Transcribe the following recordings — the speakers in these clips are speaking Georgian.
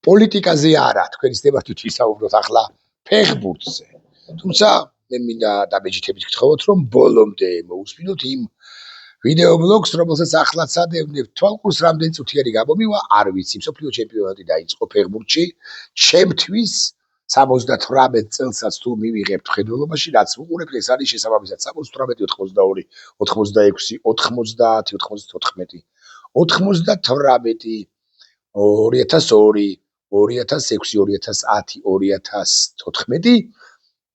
პოლიტიკაზე არა, თქვენის დებართით ვისაუბროთ ახლა ფეხბურთზე. თუმცა მე მინდა დაბეჭდებით გთხოვოთ, რომ ბოლომდე მოусმინოთ იმ ვიდეო ბლოგს, რომელსაც ახლა წადევნებთ. თვალყურს რამდენი წუთი არის გამომივა, არ ვიცი. მსოფლიო ჩემპიონატი დაიწყო ფეხბურთში. ჩემთვის 78 წელსაც თუ მივიღებთ ხედველობაში, რაც ვუყურებთ, ეს არის შესაბამისად 78, 82, 86, 90, 94, 98, 2002, 2006, 2010, 2014,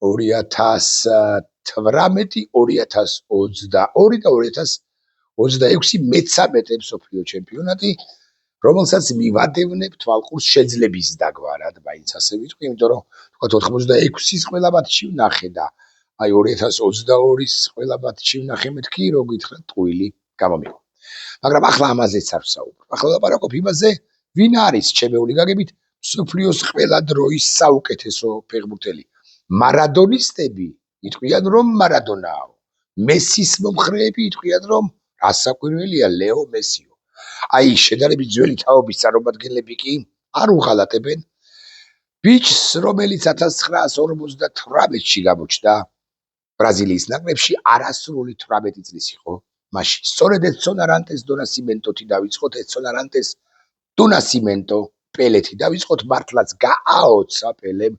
2018, 2022 და 2026 მე-13 მსოფლიო ჩემპიონატი, რომელსაც მივადევნებ თვალყურს შეძლების დაგვარად, მაინც ასე ვიტყვი, იმიტომ რომ თქვათ 86-ის ყველა მატჩი ვნახე და აი 2022-ის ყველა მატჩი ვნახე, მეთქი რო გითხრათ ტყუილი გამომივა. მაგრამ ახლა ამაზეც არ ვსაუბრობ. ახლა ვლაპარაკობ იმაზე, ვინ არის ჩემეული გაგებით მსოფლიოს ყველა დროის საუკეთესო ფეხბურთელი. მარადონისტები იტყვიან, რომ მარადონაო. მესის მომხრეები იტყვიან, რომ რასაკვირველია ლეო მესიო. აი შედარებით ძველი თაობის წარმომადგენლები კი არ უღალატებენ ბიჭს, რომელიც 1958-ში გამოჩნდა ბრაზილიის ნაკრებში, არასრული 18 წლის იყო მაშინ. სწორედ ედსონ არანტეს დო ნასიმენტოთი დავიწყოთ, ედსონ არანტეს დო ნასიმენტო პელეთი დავიწყოთ, მართლაც გააოცა პელემ.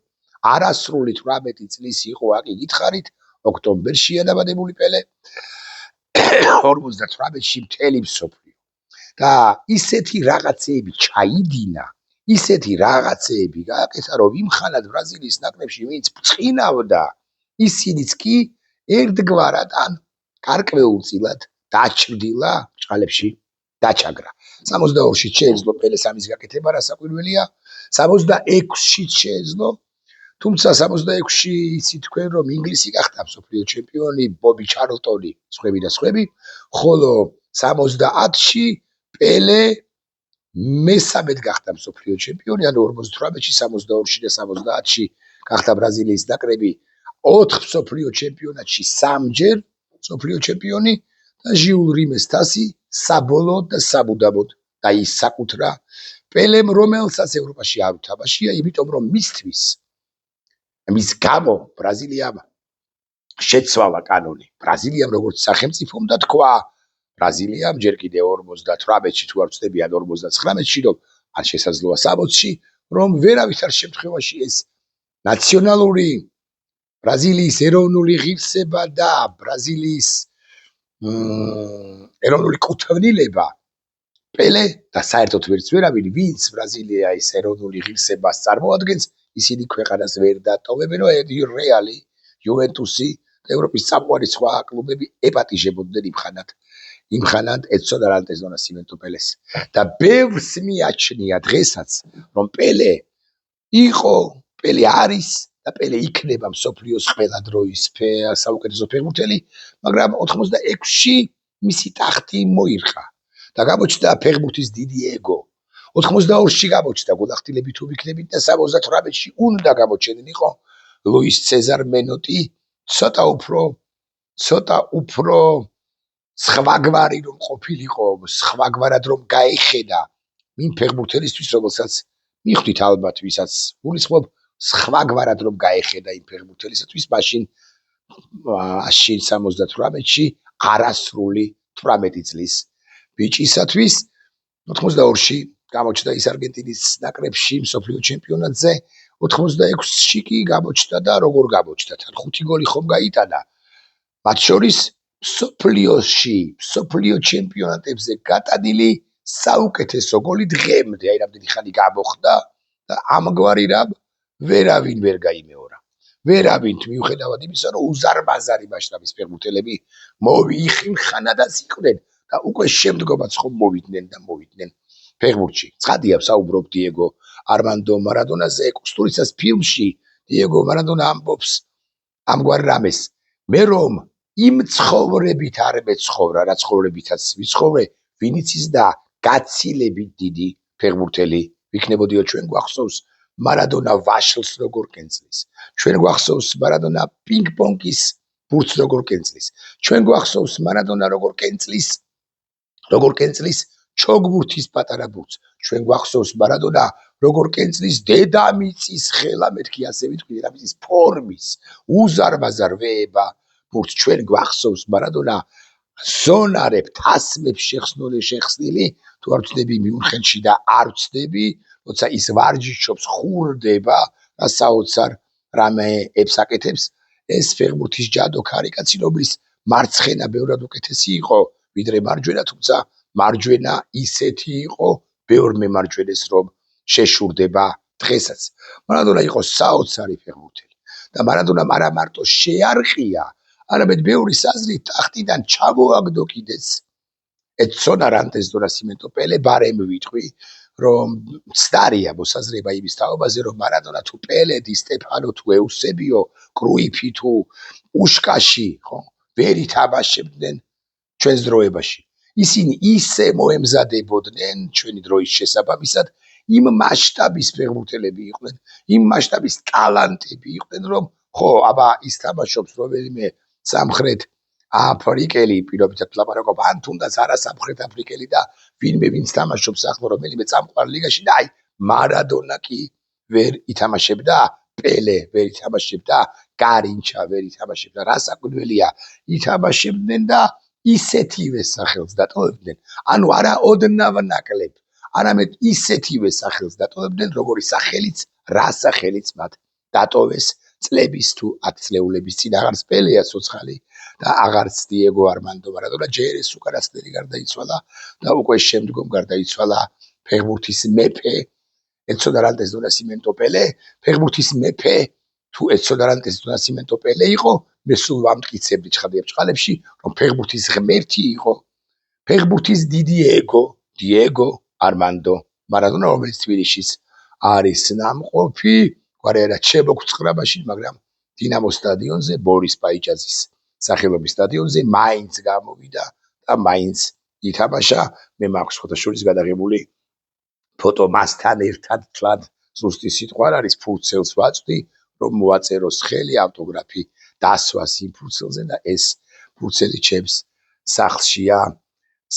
არასრული 18 წლის იყო, აქ გითხარით, ოქტომბერშია დაბადებული პელე, 58-ში მთელი მსოფლიო. და ისეთი რაღაცეები ჩაიდინა, ისეთი რაღაცეები გააკეთა, რომ იმხანად ბრაზილიის ნაკრებში ვინც ბრწყინავდა, ისინიც კი ერთგვარად ან გარკვეულწილად დაჩრდილა, ჭყალებში დაჩაგრა. 62-ში შეეძლო პელეს ამის გაკეთება, რასაკვირველია, 66-ში შეეძლო, თუმცა 66-ში იცით თქვენ, რომ ინგლისი გახდა მსოფლიო ჩემპიონი, ბობი ჩარლტონი, სხვები და სხვები, ხოლო 70-ში პელე მესამედ გახდა მსოფლიო ჩემპიონი, ანუ 58-ში, 62-ში და 70-ში გახდა ბრაზილიის ნაკრები 4 მსოფლიო ჩემპიონატში 3-ჯერ მსოფლიო ჩემპიონი და ჟიულ რიმეს თასი საბოლოოდ და საბუდაბოდ დაისაკუთრა პელემ, რომელსაც ევროპაში არ უთამაშია, იმიტომ რომ მისთვის მის გამო ბრაზილიამ შეცვალა კანონი. ბრაზილიამ როგორც სახელმწიფომ და თქვა, ბრაზილიამ ჯერ კიდე 58-ში თუ არ ვცდები, ან 59-ში, რომ არ შესაძლოა 60-ში, რომ ვერავითარ შემთხვევაში ეს ნაციონალური ბრაზილიის ეროვნული ღირსება და ბრაზილიის ეროვნული კუთვნილება პელე და საერთოდ ვერც ვერავინ, ვინც ბრაზილიის ეროვნული ღირსებას წარმოადგენს, ისინი ქვეყანას ვერ დატოვებენ, რეალი, იუვენტუსი და ევროპის წამყვანი სხვა კლუბები ეპატიჟებოდნენ იმხანად ედსონ არანტეს დო ნასიმენტო პელეს. და ბევრს მიაჩნია დღესაც, რომ პელე იყო, პელე არის და პელე იქნება მსოფლიოს ყველა დროის საუკეთესო ფეხბურთელი, მაგრამ 86-ში მისი ტახტი მოირყა და გამოჩნდა ფეხბურთის დიდი ეგო. 82-ში გამოჩნდა გულახდილები თუ ვიქნებით და 78-ში უნდა გამოჩენილიყო ლუის ცეზარ მენოტი, ცოტა უფრო სხვაგვარი რომ ყოფილიყო, სხვაგვარად რომ გაეხედა იმ ფეხბურთელისთვის, რომელსაც მიხვდით ალბათ, ვისაც გულისხმობ, სხვაგვარად რომ გაეხედა იმ ფეხბურთელისათვის, მაშინ 78-ში არასრული 18 წლის ბიჭისათვის. 82-ში გამოჩნდა ის არგენტინის ნაკრებში მსოფლიო ჩემპიონატზე, 86-ში კი გამოჩნდა და როგორ გამოჩნდა, თან 5 გოლი ხომ გაიტანა, მათ შორის მსოფლიო ჩემპიონატებზე გატანილი საუკეთესო გოლი დღემდე, აი რამდენი ხანი გამოხდა და ამგვარი რამ ვერავინ ვერ გაიმეორა. ვერავინ, მიუხედავად იმისა, რომ უზარმაზარი მასშტაბის ფეხბურთელები იმხანადაც იყვნენ და უკვე შემდგომაც ხომ მოვიდნენ ფეხბურთში. ცხადია, ვსაუბრობ დიეგო არმანდო მარადონაზე, კუსტურიცას ფილმში დიეგო მარადონა ამბობს ამგვარ რამეს. მე რომ იმ ცხოვრებით არ მეცხოვრა, რა ცხოვრებითაც ვიცხოვრე, ვინიცის და გაცილებით დიდი ფეხბურთელი ვიქნებოდიო. ჩვენ გვახსოვს მარადონა ვაშლს როგორ კენწლის, ჩვენ გვახსოვს მარადონა პინგ-პონგის ბურთს როგორ კენწლის, ჩვენ გვახსოვს მარადონა როგორ კენწლის ჩოგბურთის პატარა ბურთს, ჩვენ გვახსოვს მარადონა როგორ კენწლის დედამიწის ხელა მეთქი ასე ვიტყვი დედამიწის ფორმის უზარმაზარვეება ბურთს ჩვენ გვახსოვს მარადონა ზონარებ თასმებს შეხსნილი თუ არ ვწდები მიუნხენში და არ ვწდები როცა ის ვარჯიშობს ხურდება და საოცარ რამე ებსაკეთებს ეს ფეხბურთის ჯადო ქარიკაცი რომლის მარცხენა ბევრად უკეთესი იყო ვიდრე მარჯვენა თუმცა მარჯვენა ისეთი იყო ბევრ მემარჯვენეს რომ შეშურდება დღესაც მარადონა იყო საოცარი ფეხბურთელი და მარადონამ არა მარტო შეარყია არამედ ბევრი საზრით ტახტიდან ჩამოაგდო კიდეც Edson Arantes do Nascimento Pele barem ვიტყვი რომ ცდარია მოსაზრება იმის თაობაზე რომ მარადონა თუ პელე დი სტეფანო თუ ეუსებიო კრუიფი თუ პუშკაში ხო ვერ ითამაშებდნენ ჩვენს დროებაში ისინი ისე მოემზადებოდნენ ჩვენი დროის შესაბამისად იმ მასშტაბის ფეხბურთელები იყვნენ იმ მასშტაბის ტალანტები იყვნენ რომ ხო აბა ის თამაშობს რომელიმე სამხრეთ აფრიკელი პირობითად ლაპარაკობ ან თუნდაც არა სამხრეთ აფრიკელი და ვინმე ვინც თამაშობს ახლა რომელიმე წამყვარ ლიგაში და აი მარადონა კი ვერ ითამაშებდა პელე ვერ ითამაშებდა გარინჩა ვერ ითამაშებდა რა საკვირველია ითამაშებდნენ და ისეთივე სახელს დატოვებდნენ ანუ არა ოდნავ ნაკლებ არამედ ისეთივე სახელს დატოვებდნენ როგორი სახელიც რა სახელიც მათ დატოვეს წლების თუ 10 წლეულების წინ აღარც პელეა ცოცხალი და აღარც დიეგო არმანდო მარადონა ჯერ ეს უკანასკნელი გარდაიცვალა და უკვე შემდგომ გარდაიცვალა ფეხბურთის მეფე Edson Arantes do Nascimento Pele ფეხბურთის მეფე თუ Edson Arantes do Nascimento Pele იყო მე სულ ვამტკიცებდი ჭყალებში რომ ფეხბურთის ღმერთი იყო ფეხბურთის დიდი დიეგო არმანდო მარადონა რომელიც თბილისის არის ნამყოფი გვარიერად შემოგვწყრაბაში მაგრამ დინამო სტადიონზე ბორის პაიჭაძის სახელობის სტადიონზე მაინც გამოვიდა და მაინც ითამაშა მე მაქვს ფოტოშურის გადაღებული ფოტო მასთან ერთად თლად ზუსტი სიტყვა არის ფურცელს ვაწვდი რომ მოაწეროს ხელი ავტოგრაფი დასვას იმ ფურცელზე და ეს ფურცელი ჩემს სახლშია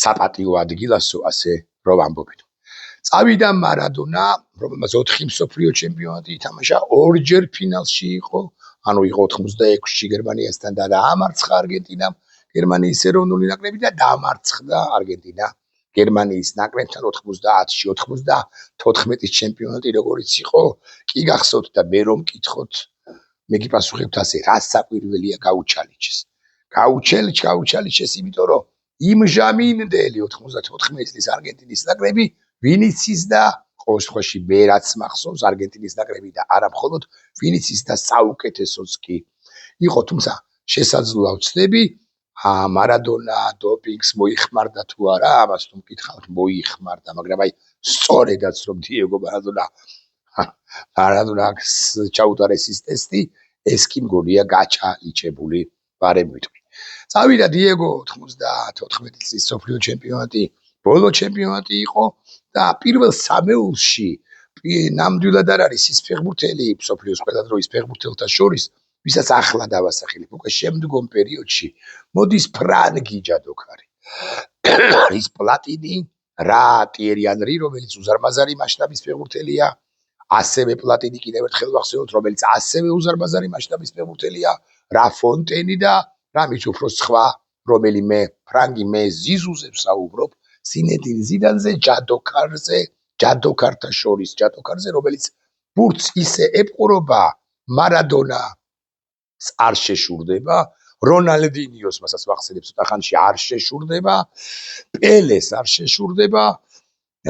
საპატიო ადგილასო ასე რომ ამბობენ წავიდა მარადონა რომელმაც 4 მსოფლიო ჩემპიონატი ითამაშა ორჯერ ფინალში იყო ანუ იყო 86-ში გერმანიასთან და დაამარცხა არგენტინამ გერმანიის ეროვნული ნაკრები და დაამარცხა არგენტინა გერმანიის ნაკრებთან 90-ში 94-ის ჩემპიონატი როგორიც იყო კი გახსოვთ და მე რომ მკითხოთ მე გიპასუხებთ ასე რა საკვირველია გაუჩალიჩეს იმიტომ რომ იმ ჟამინდელი 94 წლის არგენტინის ნაკრები ვინიც ის და ყოველ შემთხვევაში მე რაც მახსოვს არგენტინის ნაკრები და არა მხოლოდ ვინიც ის და საუკეთესოც კი იყო თუმცა შესაძლოა ვცდები მარადონა დოპინგს მოიხმარდა თუ არა ამას თუ მკითხავთ მოიხმარდა მაგრამ აი სწორედაც რომ დიეგო მარადონას ჩაუტარეს ის ტესტი ეს კი მგონია გაჩალიჩებული ბარემ ვიტყვი წავიდა დიეგო 94 წლის მსოფლიო ჩემპიონატი ბოლო ჩემპიონატი იყო და პირველ სამეულში ნამდვილად არ არის ის ფეხბურთელი მსოფლიოს ყველა დროის ფეხბურთელთა შორის ვისაც ახლა დავასახელებ უკვე შემდგომ პერიოდში მოდის ფრანგი ჯადოქარი ის პლატინი რა ტიერი ანრი რომელიც უზარმაზარი მასშტაბის ფეხბურთელია ასევე პლატინი კიდევ ერთხელ ვახსენოთ რომელიც ასევე უზარმაზარი მასშტაბის ფეხბურთელია რა ფონტენი და რამით უფრო სხვა რომელიმე ფრანგი მე ზიზუზე ვსაუბრობ სინედინ ზიდანზე ჯადოქართა შორის ჯადოქარზე რომელიც ბურთს ისე ეპყრობა მარადონა არ შეშურდება რონალდინიოს მასაც ვახსენებ ცოტა ხანში არ შეშურდება პელეს არ შეშურდება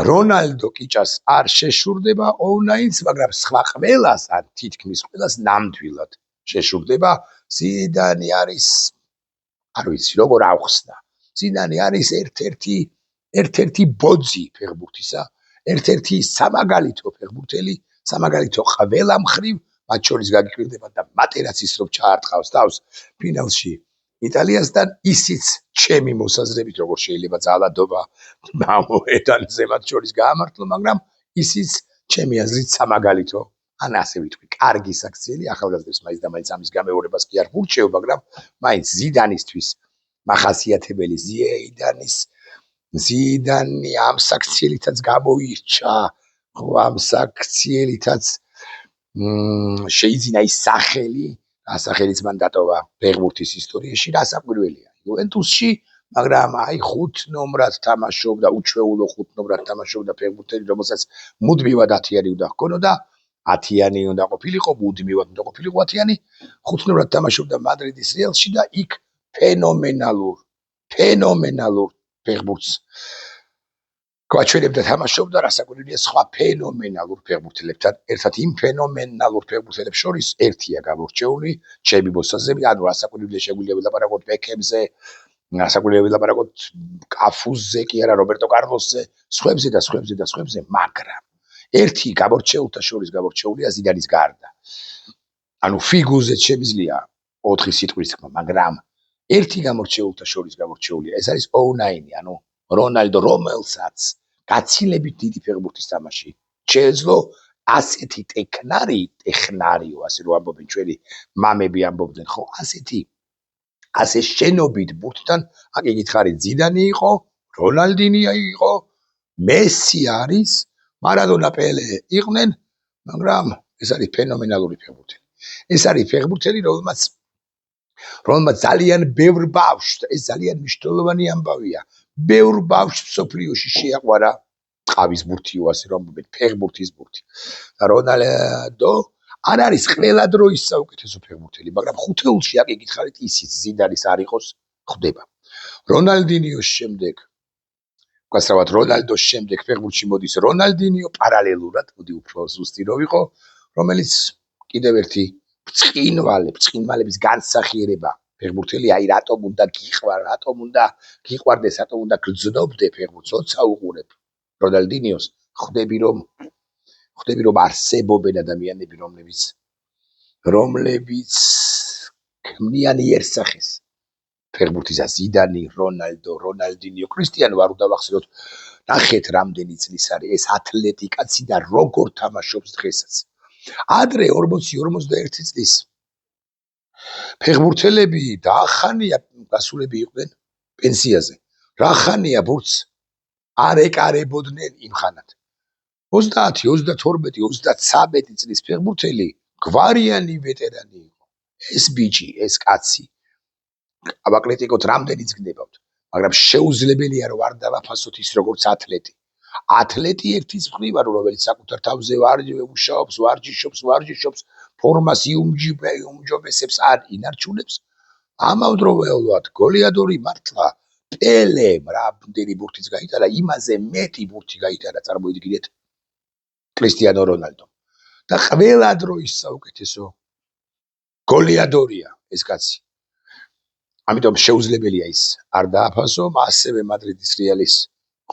რონალდო კიჭას არ შეშურდება ონაინს მაგრამ სხვა ყველას ან თითქმის ყველას ნამდვილად შეშურდება ზიდანი არის არ ვიცი როგორ ავხსნა ზიდანი არის ერთ-ერთი ბოძი ფეხბურთისა ერთ-ერთი სამაგალითო ფეხბურთელი სამაგალითო ყველა მხრივ მათ შორის გაგიკვირდება და მატერაც ის რომ ჩაარტყავს თავს ფინალში იტალიასთან ისიც ჩემი მოსაზრებით როგორ შეიძლება ძალადობა მოედანზე მათ შორის გაამართლო მაგრამ ისიც ჩემი აზრით სამაგალითო ან ასე ვიტყვი კარგი საქციელი ახალგაზრდებს მაინც და მაინც ამის გამეორებას კი არ ვურჩევ მაგრამ მაინც ზიდანისთვის მახასიათებელი ზიდანი ამ საქციელითაც გამოირჩა ხო ამ საქციელითაც შეიძინა ის სახელი, სახელიც მან დატოვა ფეხბურთის ისტორიაში, რასაკვირველია. იუვენტუსში, მაგრამ აი 5 ნომრად თამაშობდა, უჩვეულო 5 ნომრად თამაშობდა ფეხბურთელი, რომელსაც მუდმივად 10-იანი უნდა ჰქონოდა, 10-იანი უნდა ყოფილიყო, მუდმივად უნდა ყოფილიყო 10-იანი, 5 ნომრად თამაშობდა მადრიდის რეალში და იქ ფენომენალურ ფეხბურთს გვაჩვენებდა თამაშობდა, რასაკვირველია სხვა ფენომენალურ ფეხბურთელებთან ერთად იმ ფენომენალურ ფეხბურთელებს შორის ერთია გამორჩეული, ჩემი მოსაზრებით, ანუ რასაკვირველია შეგვიძლია ვილაპარაკოთ ბეკემზე, რასაკვირველია ვილაპარაკოთ კაფუზე, კი არა რობერტო კარლოსზე, სხვებზე, მაგრამ ერთი გამორჩეულთა შორის გამორჩეულია ზიდანის გარდა. ანუ ფიგურზე შემიძლია 4 სიტყვის თქმა, მაგრამ ერთი გამორჩეულთა შორის გამორჩეულია, ეს არის O9, ანუ რონალდო, რომელსაც გაცილებით დიდი ფეხბურთის თამაში შეეძლო, ასეთი ტექნარიო, ასე რომ ამბობენ ჩვენი მამები ამბობდნენ, ხო, ასე შენობით ბურთთან, აქ იგითხარით ზიდანი იყო, რონალდინია იყო, მესი არის, მარადონა, პელე იყვნენ, მაგრამ ეს არის ფენომენალური ფეხბურთელი. ეს არის ფეხბურთელი, რომელმაც ძალიან ბევრ ბავშვს, ეს ძალიან მნიშვნელოვანი ამბავია, ბევრ ბავშვს მსოფლიოში შეაყვარა ტყავის ბურთიო, ასე რომ ამბობენ, ფეხბურთის ბურთი. და რონალდო არ არის ყველა დროის საუკეთესო ფეხბურთელი, მაგრამ ხუთეულში აქ იგითხარით ისიც ზიდანის არ იყოს, ხდება. რონალდინიოს შემდეგ, უკაცრავად რონალდოს შემდეგ ფეხბურთში მოდის რონალდინიო პარალელურად, მოდი უფრო ზუსტი რო ვიყო, რომელიც კიდევ ერთი ბრწყინვალების განსახიერება ფეხბურთელი, აი რატომ უნდა გიყვარდეს, რატომ უნდა გრძნობდე ფეხბურთს, როცა უყურებ რონალდინიოს, ხვდები რომ არსებობენ ადამიანები, რომლებიც ქმნიან იერსახეს ფეხბურთისა, ზიდანი, რონალდო, რონალდინიო, კრისტიანო არ უნდა ვახსენოთ, ნახეთ რამდენი წლის არის ეს ათლეტიკაცი და როგორ თამაშობს დღესაც. ადრე 40-51 წლის ფეხბურთელები დაახანია გასულები იყვნენ პენსიაზე. რა ხანია ბურთს არ ეკარებოდნენ იმ ხანად. 30, 32, 33 წლის ფეხბურთელი გვარიანი ვეტერანი იყო. ეს ბიჭი, ეს კაცი ავაკრიტიკოთ რამდენიც გნებავთ, მაგრამ შეუძლებელია რომ არ დავაფასოთ ის როგორც ათლეტი. ათლეტი ერთის მხრივ, რომელიც საკუთარ თავზე მუშაობს, ვარჯიშობს, ფორმას იუმჯობესებს, არ ინარჩუნებს. ამავდროულად გოლიადორი მართლა პელემ რამდენი ბურთიც გაიტანა, იმაზე მეტი ბურთი გაიტანა, წარმოიდგინეთ, კრისტიანო რონალდო. და ყველა დროის საუკეთესო გოლიადორია ეს კაცი. ამიტომ შეუძლებელია ის არ დააფასო, ასევე მადრიდის რეალის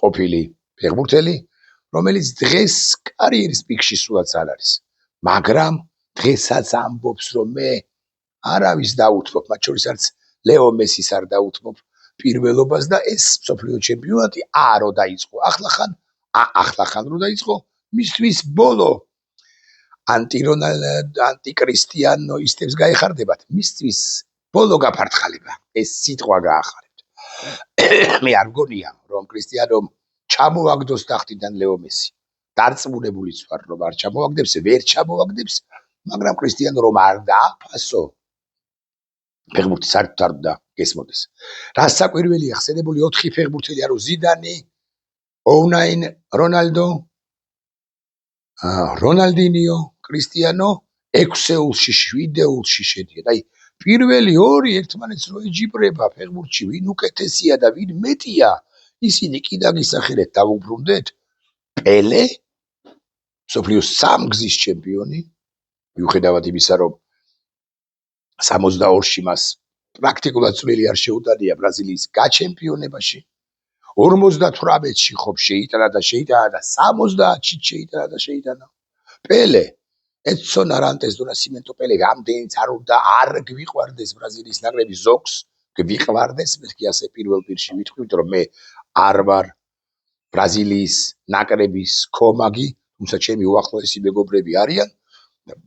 ყოფილი ფეხბურთელი, რომელიც დღეს კარიერის პიკში სულაც არ არის. მაგრამ დღესაც ამბობს, რომ მე არავის დაუთმობ, მათ შორის არც ლეო მესის არ დაუთმობ პირველობას და ეს მსოფლიო ჩემპიონატი რო დაიწყო. ახლა ხან რო დაიწყო, მისთვის ბოლო ანტიკრისტიანოისტებს გაეხარდებათ, მისთვის ბოლო გაფართხალება, ეს სიტყვა გაახარებთ. მე არ მგონია, რომ კრისტიანომ ჩამოაგდოს ტახტიდან ლეო მესი. დარწმუნებულიც ვარ, რომ არ ჩამოაგდებს, ვერ ჩამოაგდებს, მაგრამ კრისტიანო რომ არ დააფასო, ფეხბურთი საერთოდ არ უნდა გესმოდეს. რასაკვირველია, ხსენებული 4 ფეხბურთელი არო ზიდანი, O9, რონალდო, რონალდინიო, კრისტიანო 6-ეულში, 7-ეულში შედიან. აი, პირველი 2 ერთმანეთს რო ეჯიბრება ფეხბურთში, ვინ უკეთესია და ვინ მეტია, ისინი კიდე გისახელეთ დავუბრუნდეთ. პელე, მსოფლიოს 3 გზის ჩემპიონი, მიუხედავად იმისა, რომ 62-ში მას პრაქტიკულად წვლილი არ შეუტანია ბრაზილიის გაჩემპიონებაში. 58-ში ხომ შეიტანა და 70-ში შეიტანა. პელე, ედსონ არანტეს დო ნასიმენტო პელე, რამდენიც არ გვიყვარდეს ბრაზილიის ნაკრების ზოგს, გვიყვარდეს, მე კი ასე პირველ პირში ვიტყვი, იმიტომ რომ მე არ ვარ ბრაზილიის ნაკრების კომაგი, თუმცა ჩემი უახლოესი მეგობრები არიან,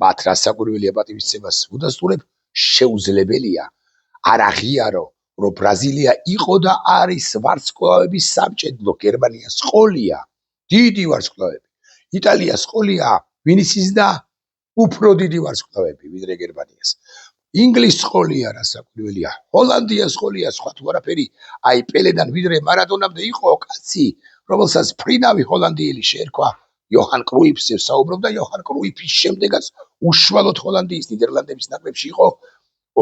მათ რასაკვირველია პატივისცემას უდასტურებ, შეუძლებელია არ აღიარო, რომ ბრაზილია იყო და არის ვარსკვლავების სამჭედლო, გერმანია სყოლია, დიდი ვარსკვლავები. იტალიას ყოლია ვინიცის და უფრო დიდი ვარსკვლავები ვიდრე გერმანიას. ინგლისს ყოლია რასაკვირველია, ჰოლანდიას ყოლია სხვა თუ არაფერი. აი პელედან ვიდრე მარადონამდე იყო კაცი, რომელსაც ფრინავი ჰოლანდიელი შეერქვა იოჰან კრუიფს საუბრობდა იოჰან კრუიფის შემდეგაც უშუალოდ ჰოლანდიის ნიდერლანდების ნაკრებში იყო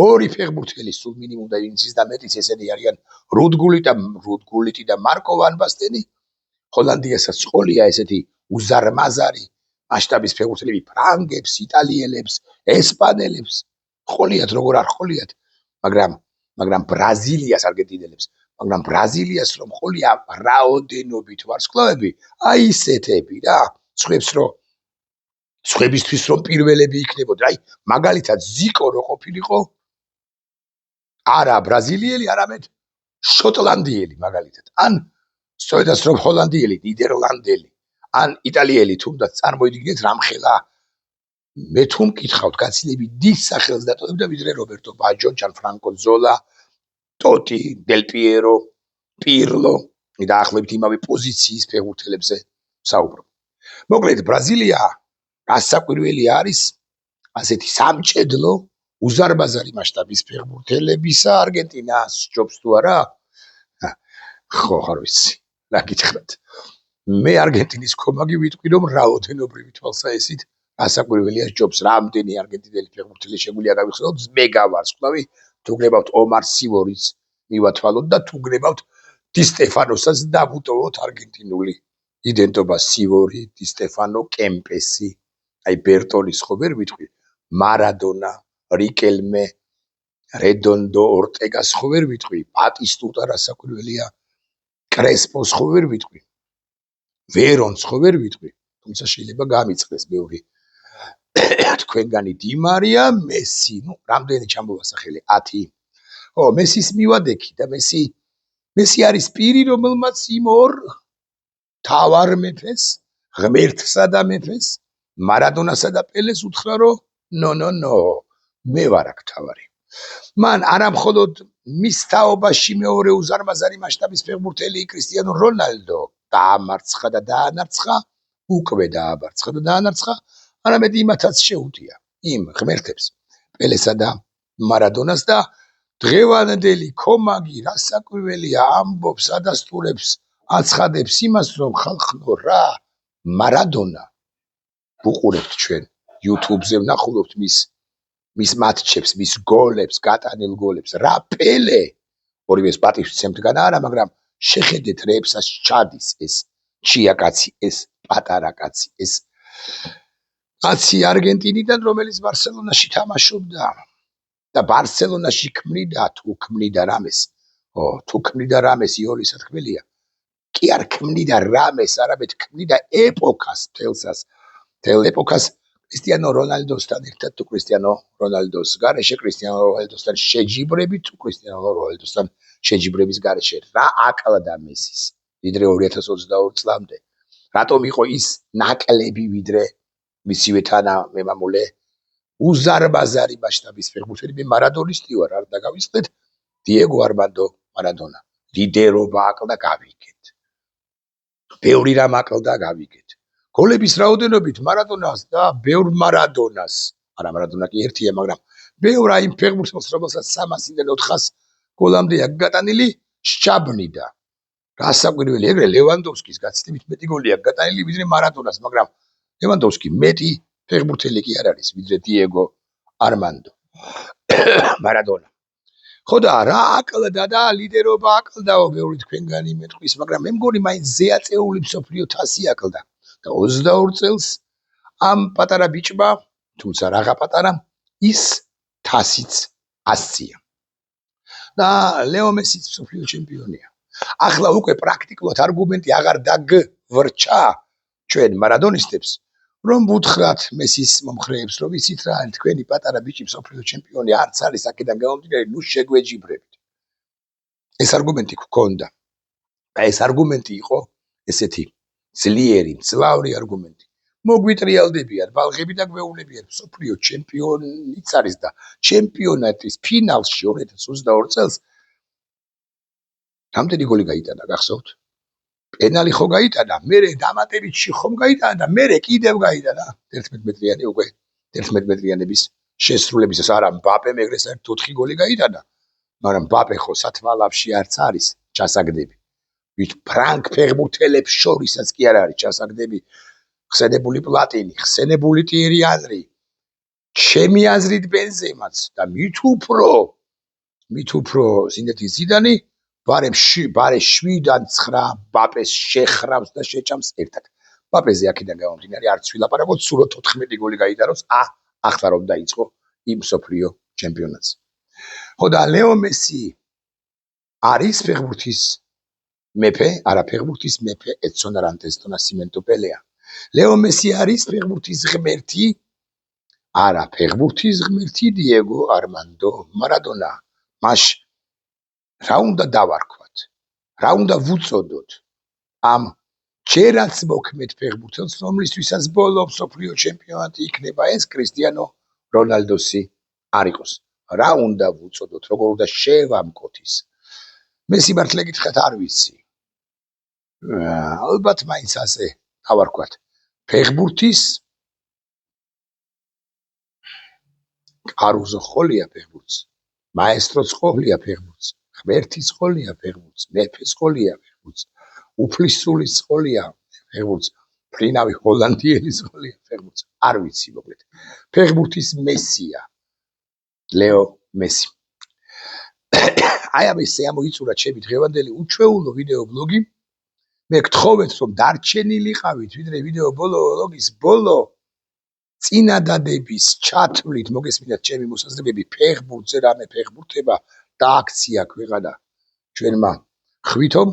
ორი ფეხბურთელი სულ მინიმუმ და ვინცის და მეტიც ესენი არიან რუდ გულიტი და მარკო ვან ბასტენი. ჰოლანდიასაც ყოლია ესეთი უზარმაზარი მასშტაბის ფეხბურთელები ფრანგებს, იტალიელებს, ესპანელებს ყოლიათ როგორ არ ყოლიათ, მაგრამ ბრაზილიას არგენტინელებს, მაგრამ ბრაზილიას რომ ყოლია რაოდენობით ვარსკვლავები, აი ისეთები რა, სხვებისთვის რომ პირველები იქნებოდა, აი მაგალითად ზიკო რო ყოფილიყო არა ბრაზილიელი, არამედ შოტლანდიელი მაგალითად. ან სწორედაც რომ ჰოლანდიელი, ნიდერლანდელი, ან იტალიელი თუნდაც წარმოიდგინეთ რამხელა მე თუ მკითხავთ გაცილებით დიდ სახელს დატოვებდა ვიდრე რობერტო ბაჯო, ჯანფრანკო ზოლა, ტოტი, დელ პიერო, პირლო და ახლებით იმავე პოზიციის ფეხბურთელებზე საუბრობ. მოკლედ ბრაზილია გასაკვირველი არის ასეთი სამჭედლო უზარმაზარი მასშტაბის ფეხბურთელებისა. არგენტინას ჯობს თუ არა? ხო, არ ვიცი. რა გითხრათ. მე არგენტინის კომაგი ვიტყვი რომ რაოდენობრივი თვალსაჩინით გასაკვირველია ჯობს რამდენი არგენტინელი ფეხბურთელი შეგვიძლია გავიხსენოთ მეგა ვარსკვლავი თუ გნებავთ ომარ სივორიც მივათვალოთ და თუ გნებავთ დი სტეფანოსაც დავუტოვოთ არგენტინული იდენტობა სივორი, დი სტეფანო, კემპესი, აი ბერტოლის ხო ვერ ვიტყვი, მარადონა, რიკელმე, რედონდო, ორტეგას ხო ვერ ვიტყვი, ბატისტუტა რასაკვირველია, კრესპოს ხო ვერ ვიტყვი, ვერონს ხო ვერ ვიტყვი, თუმცა შეიძლება გამიწყდეს ბევრი თქვენგანი დი მარია, მესი, ნუ რამდენი ჩამოვა სახელი 10. ო, მესის მივადექი და მესი არის პირი, რომელმაც იმ ორ თავარ მეფეს, ღმერთსა და მეფეს, მარადონასა და პელეს უთხრა რომ ნო, მე ვარ აქ თავარი. მან არა მხოლოდ მის თაობაში მეორე უზარმაზარი მასშტაბის ფეხბურთელი კრისტიანო რონალდო დაამარცხა და დაანარცხა, უკვე დააბარცხა და დაანარცხა, არამედ იმათაც შეუდია იმ ღმერთებს, პელესა და მარადონას და დღევანდელი კომაგი რასაკვირველია ამბობს, ადასტურებს, აცხადებს იმას, რომ ხალხო რა მარადონა ვუყურებთ ჩვენ YouTube-ზე ვნახულობთ მის მატჩებს, მის გოლებს, გატანილ გოლებს, რა პელე ორივეს პატივცემდგან არა, მაგრამ შეხედეთ რეებსაც ჩადის ეს ჩია კაცი, ეს პატარა კაცი, ეს კაცი არგენტინიდან, რომელიც ბარსელონაში თამაშობდა და ბარსელონაში ქმნიდა თუ ქმნიდა რამეს იოლის თქმელია. კი არ ქმნიდა რამეს, არამედ ქმნიდა ეპოქას, მთელ ეპოქას კრისტიანო რონალდოსთან ერთად თუ კრისტიანო რონალდოს გარეშე, კრისტიანო რონალდოსთან შეჯიბრებით თუ კრისტიანო რონალდოსთან შეჯიბრების გარეშე რა აკლდა მესის ვიდრე 2022 წლამდე. რატომ იყო ის ნაკლები ვიდრე მისივე თანამემამულე უზარმაზარი მასშტაბის ფეხბურთელი? მე მარადონისტი ვარ, არ დაგავიწყდეთ, დიეგო არმანდო მარადონა. ლიდერობა აკლდა, გავიგეთ. ბევრი რამ აკლდა, გავიგეთ. გოლების რაოდენობით მარადონას და ბევრ მარადონას, არა მარადონა კი ერთია, მაგრამ ბევრ აი ფეხბურთელს, რომელსაც 300-დან 400 გოლამდე აქვს გატანილი, სჭაბნიდა. გასაკვირველი, ეგრე ლევანდოვსკის გაცილებით მეტი გოლი აქვს გატანილი ვიდრე მარადონას, მაგრამ ლევანდოვსკი მეტი ფეხბურთელი კი არ არის ვიდრე დიეგო არმანდო მარადონა. ხო და რა აკლდა და ლიდერობა აკლდაო ბევრი თქვენგანი მეტყვის, მაგრამ მე მგონი მაინც ზეაწეული მსოფლიო თასი აკლდა. და 22 წელს ამ პატარა ბიჭმა, თუმცა რაღა პატარა, ის თასიც ასწია. და ლეო მესიც მსოფლიო ჩემპიონია. ახლა უკვე პრაქტიკულად არგუმენტი აღარ დაგვრჩა ჩვენ მარადონისტებს, რომ ვუთხრათ მესის მომხრეებს, რომ იცით რა, თქვენი პატარა ბიჭი მსოფლიო ჩემპიონი არც არის, აქედან გამომდინარე, ნუ შეგვეჯიბრებით. ეს არგუმენტი გქონდა. და ეს არგუმენტი იყო ესეთი ძლიერი, მძლავრი არგუმენტი. მოგვიტრიალდებიან, ბალღები და გვეულებიან, მსოფლიო ჩემპიონიც არის და ჩემპიონატის ფინალში 2022 წელს რამდენი გოლი გაიტანა, გახსოვთ? პენალი ხო გაიტანა, მერე დამატებითში ხომ გაიტანა და მერე კიდევ გაიტანა 11 მეტრიანი უკვე 11 მეტრიანების შესრულებისას არა მბაპემ ეგრე საერთოდ 4 გოლი გაიტანა, მაგრამ მბაპე ხო სათვალავში არც არის ჩასაგდები. ვით ფრანკ ფეხბურთელებს შორისაც კი არ არის ჩასაგდები, ხსენებული პლატინი, ხსენებული ტიერი ანრი, ჩემი აზრით ბენზემაც და მით უფრო ზინედინ ზიდანი ბარე 7-დან 9 მბაპეს შეხრავს და შეჭამს ერთად. მბაპეზე აქედან გამომდინარე არც ვილაპარაკოთ, სულ 14 გოლი გაიტანოს, ახლა რომ დაიწყო იმ მსოფლიო ჩემპიონატს. ხო და ლეო მესი არის ფეხბურთის მეფე, არა ფეხბურთის მეფე ედსონ არანტეს და ნასიმენტო პელეა. ლეო მესი არის ფეხბურთის ღმერთი, არა ფეხბურთის ღმერთი დიეგო არმანდო მარადონა. მაშ რა უნდა დავარქვათ? რა უნდა ვუწოდოთ ამ ჯერაც მოქმედ ფეხბურთელს, რომლისთვისაც ბოლო მსოფლიო ჩემპიონატი იქნება ეს კრისტიანო რონალდოსი არ იყოს? რა უნდა ვუწოდოთ? როგორ უნდა შევამკოთ ის? მე სიმართლე გითხრათ არ ვიცი. ალბათ მაინც ასე დავარქვათ. ფეხბურთის კარუზო ხოლია ფეხბურთს, მაესტროც ხოლია ფეხბურთს, ღმერთის ხოლია ფეხბურთს, მეფეს ხოლია ფეხბურთს, უფლისწულის ხოლია ფეხბურთს, ფრინავი ჰოლანდიელის ხოლია ფეხბურთს. არ ვიცი მოკლედ. ფეხბურთის მესია ლეო მესი. აი ამ ესე ამოიწურა ჩემი დღევანდელი უჩვეულო ვიდეო ბლოგი. მე გთხოვეთ რომ დარჩენილიყავით ვიდრე ვიდეო ბლოგის ბოლო წინადადების ჩათვლით მოგესმინათ ჩემი მოსაზრებები ფეხბურთზე, რამე ფეხბურთება დააქცია ქვეყანა ჩვენმა ხვითომ.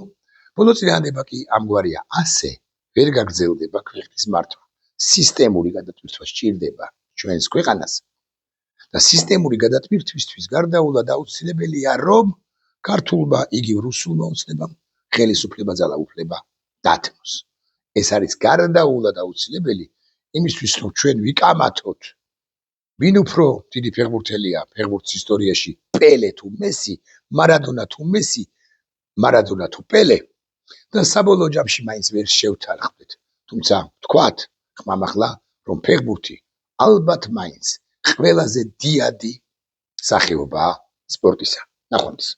ბოლო წინადადება კი ამგვარია, ასე ვერ გაგრძელდება ქვეყნის მართვა. სისტემური გადატვირთვა სჭირდება ჩვენს ქვეყანას და სისტემური გადატვირთვისთვის გარდაულად აუცილებელია რომ ქართულმა იგივ რუსულმა ოცნებამ ხელისუფლება ძალაუფლება დათმოს. ეს არის გარდაულად აუცილებელი იმისთვის რომ ჩვენ ვიკამათოთ ვინ უფრო დიდი ფეხბურთელია ფეხბურთის ისტორიაში, პელე თუ მესი, მარადონა თუ მესი, მარადონა თუ პელე და საბოლოო ჯამში მაინც ვერ შევთანხმდეთ. თუმცა ვთქვათ ხმამაღლა რომ ფეხბურთი ალბათ მაინც ყველაზე დიადი სახეობაა სპორტისა. ნახვამდის.